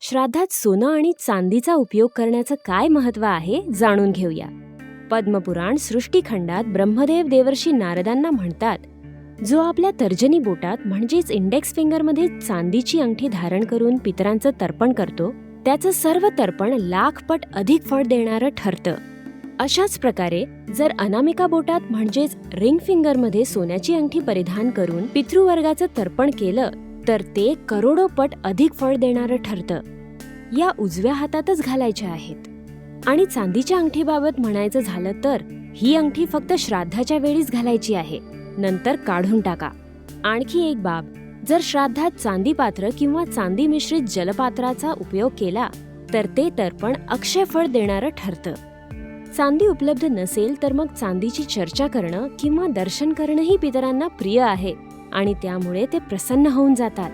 श्राद्धात सोनं आणि चांदीचा उपयोग करण्याचं काय महत्त्व आहे जाणून घेऊया. पद्मपुराण सृष्टीखंडात ब्रह्मदेव देवर्षी नारदांना म्हणतात, जो आपल्या तर्जनी बोटात म्हणजेच इंडेक्स फिंगरमध्ये चांदीची अंगठी धारण करून पितरांचं तर्पण करतो, त्याचं सर्व तर्पण लाखपट अधिक फळ देणारं ठरतं. अशाच प्रकारे जर अनामिका बोटात म्हणजेच रिंग फिंगरमध्ये सोन्याची अंगठी परिधान करून पितृवर्गाचं तर्पण केलं तर ते करोडोपट अधिक फळ देणारं ठरतं. या उजव्या हातातच घालायच्या आहेत. आणि चांदीच्या अंगठीबाबत म्हणायचं झालं तर ही अंगठी फक्त श्राद्धाच्या वेळीच घालायची आहे, नंतर काढून टाका. आणखी एक बाब, जर श्राद्धात चांदी पात्र किंवा चांदी मिश्रित जलपात्राचा उपयोग केला तर ते तर्पण अक्षय फळ देणारं ठरतं. चांदी उपलब्ध नसेल तर मग चांदीची चर्चा करणं किंवा दर्शन करणंही पितरांना प्रिय आहे आणि त्यामुळे ते प्रसन्न होऊन जातात.